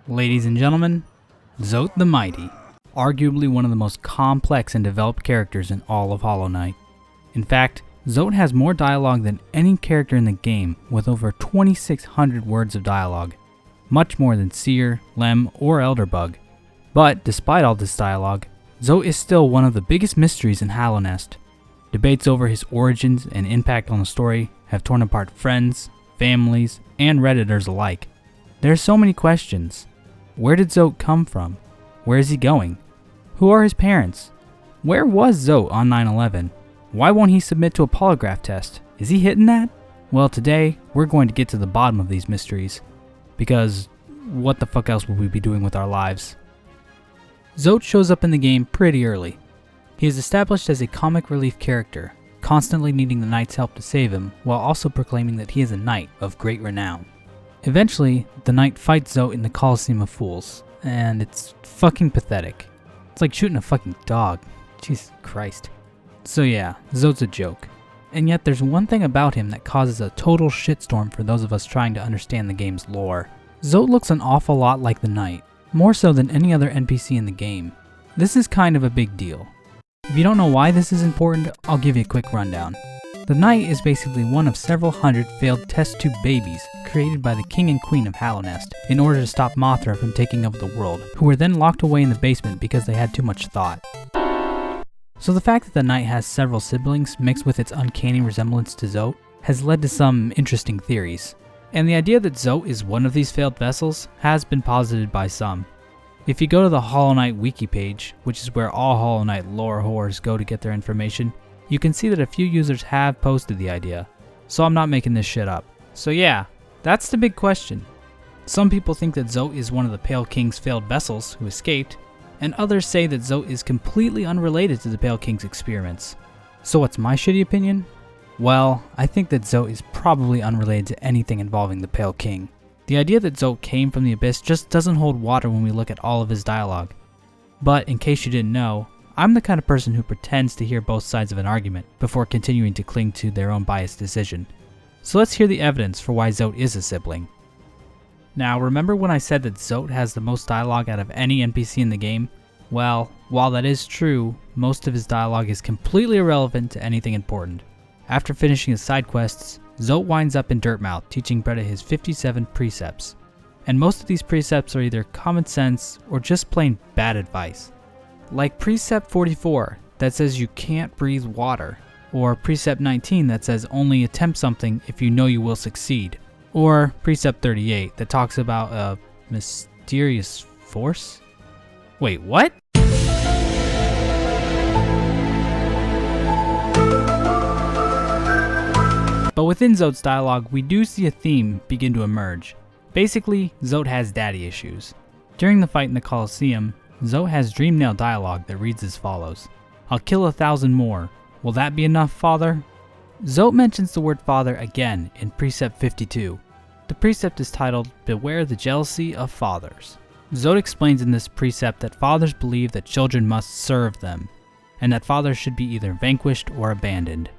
Ladies and gentlemen, Zote the Mighty, arguably one of the most complex and developed characters in all of Hollow Knight. In fact, Zote has more dialogue than any character in the game, with over 2,600 words of dialogue, much more than Seer, Lem, or Elderbug. But despite all this dialogue, Zote is still one of the biggest mysteries in Hallownest. Debates over his origins and impact on the story have torn apart friends, families, and Redditors alike. There are so many questions. Where did Zote come from? Where is he going? Who are his parents? Where was Zote on 9/11? Why won't he submit to a polygraph test? Is he hitting that? Well, today, we're going to get to the bottom of these mysteries. Because what the fuck else would we be doing with our lives? Zote shows up in the game pretty early. He is established as a comic relief character, constantly needing the knight's help to save him, while also proclaiming that he is a knight of great renown. Eventually, the knight fights Zote in the Colosseum of Fools, and it's fucking pathetic. It's like shooting a fucking dog. Jesus Christ. So yeah, Zote's a joke. And yet there's one thing about him that causes a total shitstorm for those of us trying to understand the game's lore. Zote looks an awful lot like the knight, more so than any other NPC in the game. This is kind of a big deal. If you don't know why this is important, I'll give you a quick rundown. The knight is basically one of several hundred failed test tube babies created by the king and queen of Hallownest in order to stop Mothra from taking over the world, who were then locked away in the basement because they had too much thought. So the fact that the knight has several siblings mixed with its uncanny resemblance to Zote has led to some interesting theories. And the idea that Zote is one of these failed vessels has been posited by some. If you go to the Hollow Knight wiki page, which is where all Hollow Knight lore whores go to get their information, you can see that a few users have posted the idea, so I'm not making this shit up. So yeah, that's the big question. Some people think that Zote is one of the Pale King's failed vessels who escaped, and others say that Zote is completely unrelated to the Pale King's experiments. So what's my shitty opinion? Well, I think that Zote is probably unrelated to anything involving the Pale King. The idea that Zote came from the Abyss just doesn't hold water when we look at all of his dialogue. But in case you didn't know, I'm the kind of person who pretends to hear both sides of an argument before continuing to cling to their own biased decision. So let's hear the evidence for why Zote is a sibling. Now, remember when I said that Zote has the most dialogue out of any NPC in the game? Well, while that is true, most of his dialogue is completely irrelevant to anything important. After finishing his side quests, Zote winds up in Dirtmouth teaching Bretta his 57 precepts. And most of these precepts are either common sense or just plain bad advice. Like Precept 44 that says you can't breathe water, or Precept 19 that says only attempt something if you know you will succeed, or Precept 38 that talks about a mysterious force? Wait, what? But within Zote's dialogue, we do see a theme begin to emerge. Basically, Zote has daddy issues. During the fight in the Colosseum, Zote has Dreamnail dialogue that reads as follows: "I'll kill 1,000 more. Will that be enough, father?" Zote mentions the word father again in Precept 52. The precept is titled, "Beware the jealousy of fathers." Zote explains in this precept that fathers believe that children must serve them, and that fathers should be either vanquished or abandoned.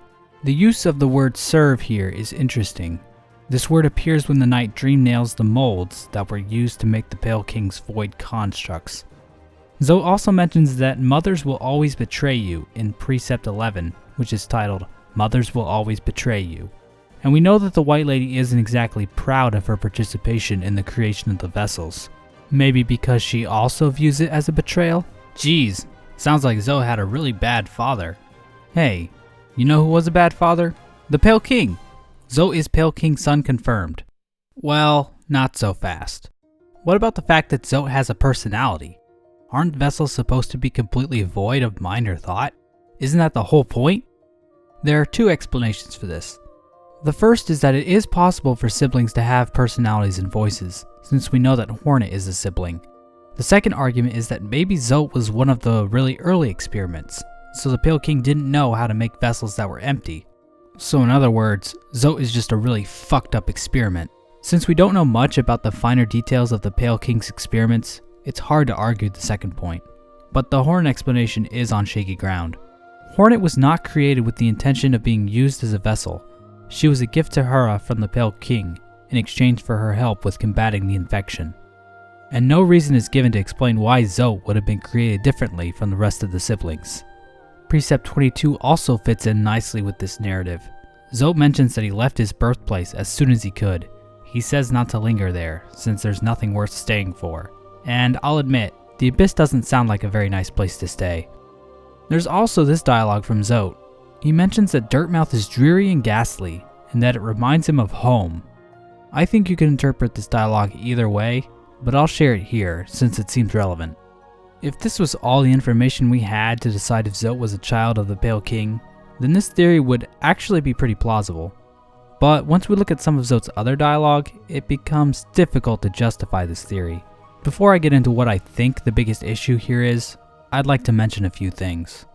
The use of the word serve here is interesting. This word appears when the knight Dreamnails the molds that were used to make the Pale King's void constructs. Zote also mentions that mothers will always betray you in Precept 11, which is titled, "Mothers will always betray you." And we know that the White Lady isn't exactly proud of her participation in the creation of the vessels. Maybe because she also views it as a betrayal? Jeez, sounds like Zote had a really bad father. Hey, you know who was a bad father? The Pale King! Zote is Pale King's son confirmed. Well, not so fast. What about the fact that Zote has a personality? Aren't vessels supposed to be completely void of mind or thought? Isn't that the whole point? There are two explanations for this. The first is that it is possible for siblings to have personalities and voices, since we know that Hornet is a sibling. The second argument is that maybe Zote was one of the really early experiments, so the Pale King didn't know how to make vessels that were empty. So in other words, Zote is just a really fucked up experiment. Since we don't know much about the finer details of the Pale King's experiments, it's hard to argue the second point. But the Hornet explanation is on shaky ground. Hornet was not created with the intention of being used as a vessel. She was a gift to Hera from the Pale King in exchange for her help with combating the infection. And no reason is given to explain why Zote would have been created differently from the rest of the siblings. Precept 22 also fits in nicely with this narrative. Zote mentions that he left his birthplace as soon as he could. He says not to linger there, since there's nothing worth staying for. And I'll admit, the Abyss doesn't sound like a very nice place to stay. There's also this dialogue from Zote. He mentions that Dirtmouth is dreary and ghastly, and that it reminds him of home. I think you can interpret this dialogue either way, but I'll share it here since it seems relevant. If this was all the information we had to decide if Zote was a child of the Pale King, then this theory would actually be pretty plausible. But once we look at some of Zote's other dialogue, it becomes difficult to justify this theory. Before I get into what I think the biggest issue here is, I'd like to mention a few things.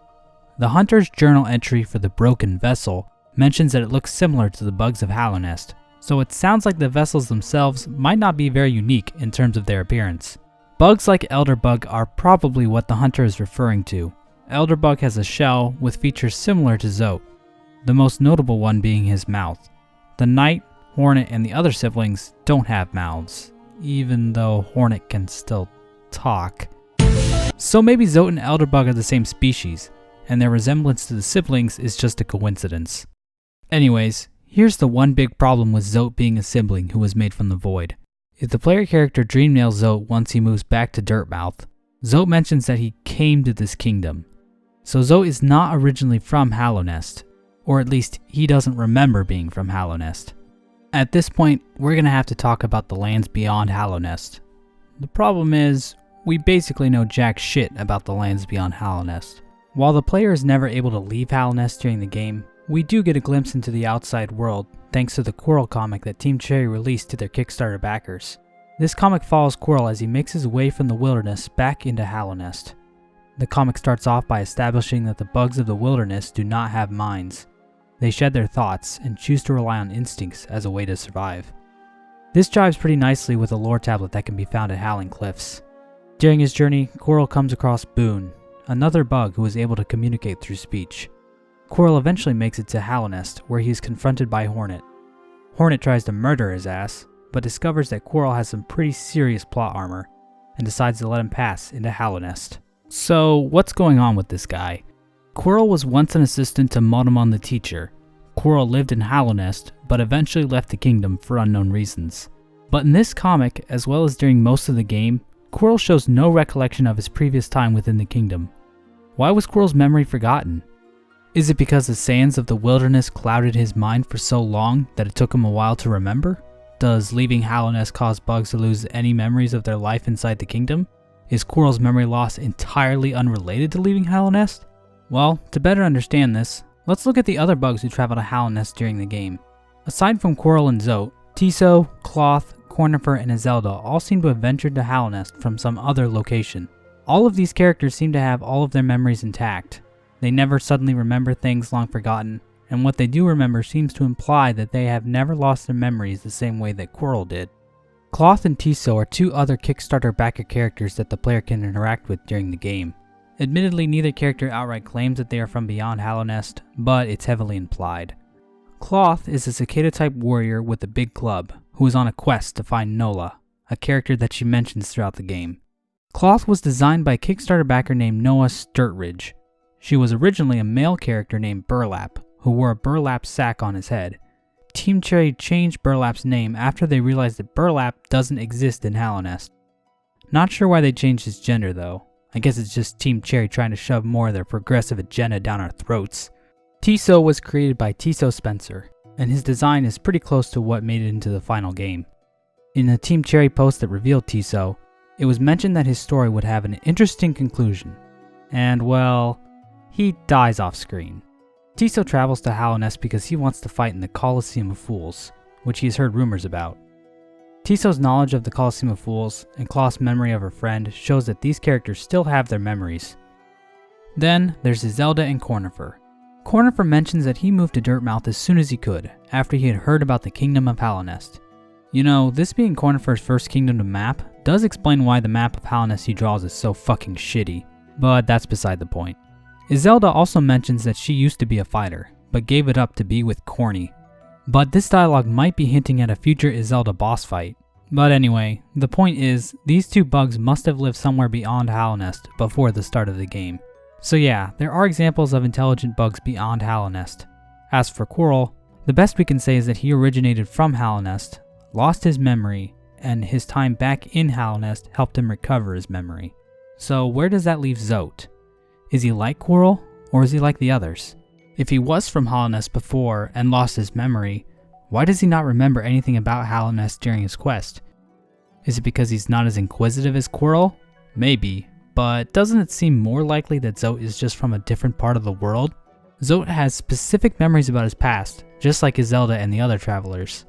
The Hunter's journal entry for the broken vessel mentions that it looks similar to the bugs of Hallownest, so it sounds like the vessels themselves might not be very unique in terms of their appearance. Bugs like Elderbug are probably what the Hunter is referring to. Elderbug has a shell with features similar to Zote, the most notable one being his mouth. The Knight, Hornet, and the other siblings don't have mouths, even though Hornet can still talk. So maybe Zote and Elderbug are the same species, and their resemblance to the siblings is just a coincidence. Anyways, here's the one big problem with Zote being a sibling who was made from the Void. If the player character dreamnails Zote once he moves back to Dirtmouth, Zote mentions that he came to this kingdom. So Zote is not originally from Hallownest, or at least he doesn't remember being from Hallownest. At this point, we're going to have to talk about the lands beyond Hallownest. The problem is, we basically know jack shit about the lands beyond Hallownest. While the player is never able to leave Hallownest during the game, we do get a glimpse into the outside world thanks to the Quirrell comic that Team Cherry released to their Kickstarter backers. This comic follows Quirrell as he makes his way from the wilderness back into Hallownest. The comic starts off by establishing that the bugs of the wilderness do not have minds. They shed their thoughts and choose to rely on instincts as a way to survive. This jives pretty nicely with a lore tablet that can be found at Howling Cliffs. During his journey, Quirrell comes across Boone, another bug who is able to communicate through speech. Quirrell eventually makes it to Hallownest, where he is confronted by Hornet. Hornet tries to murder his ass, but discovers that Quirrell has some pretty serious plot armor, and decides to let him pass into Hallownest. So, what's going on with this guy? Quirrell was once an assistant to Motomon the Teacher. Quirrell lived in Hallownest, but eventually left the kingdom for unknown reasons. But in this comic, as well as during most of the game, Quirrell shows no recollection of his previous time within the kingdom. Why was Quirrell's memory forgotten? Is it because the sands of the wilderness clouded his mind for so long that it took him a while to remember? Does leaving Hallownest cause bugs to lose any memories of their life inside the kingdom? Is Quirrell's memory loss entirely unrelated to leaving Hallownest? Well, to better understand this, let's look at the other bugs who travel to Hallownest during the game. Aside from Quirrell and Zote, Tiso, Cloth, Cornifer, and Azelda all seem to have ventured to Hallownest from some other location. All of these characters seem to have all of their memories intact. They never suddenly remember things long forgotten, and what they do remember seems to imply that they have never lost their memories the same way that Quirrell did. Cloth and Tiso are two other Kickstarter backer characters that the player can interact with during the game. Admittedly, neither character outright claims that they are from beyond Hallownest, but it's heavily implied. Cloth is a cicada-type warrior with a big club, who is on a quest to find Nola, a character that she mentions throughout the game. Cloth was designed by a Kickstarter backer named Noah Sturtridge. She was originally a male character named Burlap, who wore a burlap sack on his head. Team Cherry changed Burlap's name after they realized that Burlap doesn't exist in Hallownest. Not sure why they changed his gender though. I guess it's just Team Cherry trying to shove more of their progressive agenda down our throats. Tiso was created by Tiso Spencer, and his design is pretty close to what made it into the final game. In a Team Cherry post that revealed Tiso, it was mentioned that his story would have an interesting conclusion. And well, he dies off screen. Tiso travels to Hallownest because he wants to fight in the Colosseum of Fools, which he has heard rumors about. Tiso's knowledge of the Colosseum of Fools and Cloth's memory of her friend shows that these characters still have their memories. Then there's Azelda and Cornifer. Cornifer mentions that he moved to Dirtmouth as soon as he could, after he had heard about the Kingdom of Hallownest. You know, this being Cornifer's first kingdom to map does explain why the map of Hallownest he draws is so fucking shitty, but that's beside the point. Iselda also mentions that she used to be a fighter, but gave it up to be with Corny. But this dialogue might be hinting at a future Iselda boss fight. But anyway, the point is, these two bugs must have lived somewhere beyond Hallownest before the start of the game. So yeah, there are examples of intelligent bugs beyond Hallownest. As for Quirrell, the best we can say is that he originated from Hallownest, lost his memory, and his time back in Hallownest helped him recover his memory. So where does that leave Zote? Is he like Quirrell, or is he like the others? If he was from Hallownest before and lost his memory, why does he not remember anything about Hallownest during his quest? Is it because he's not as inquisitive as Quirrell? Maybe, but doesn't it seem more likely that Zote is just from a different part of the world? Zote has specific memories about his past, just like Iselda and the other travelers.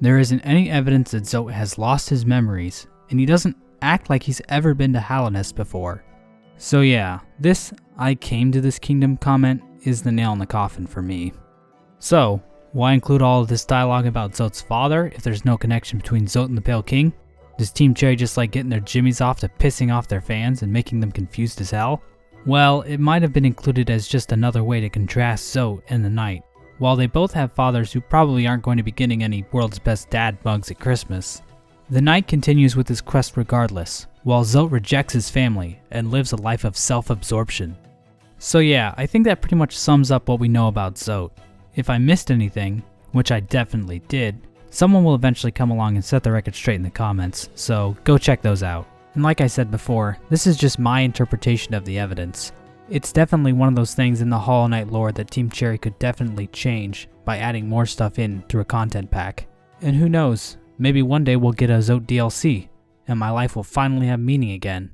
There isn't any evidence that Zote has lost his memories, and he doesn't act like he's ever been to Hallownest before. So yeah, this "I came to this kingdom" comment is the nail in the coffin for me. So, why include all of this dialogue about Zote's father if there's no connection between Zote and the Pale King? Does Team Cherry just like getting their jimmies off to pissing off their fans and making them confused as hell? Well, it might have been included as just another way to contrast Zote and the Knight. While they both have fathers who probably aren't going to be getting any world's best dad mugs at Christmas, the Knight continues with his quest regardless, while Zote rejects his family and lives a life of self-absorption. So yeah, I think that pretty much sums up what we know about Zote. If I missed anything, which I definitely did, someone will eventually come along and set the record straight in the comments, so go check those out. And like I said before, this is just my interpretation of the evidence. It's definitely one of those things in the Hollow Knight lore that Team Cherry could definitely change by adding more stuff in through a content pack. And who knows, maybe one day we'll get a Zote DLC, and my life will finally have meaning again.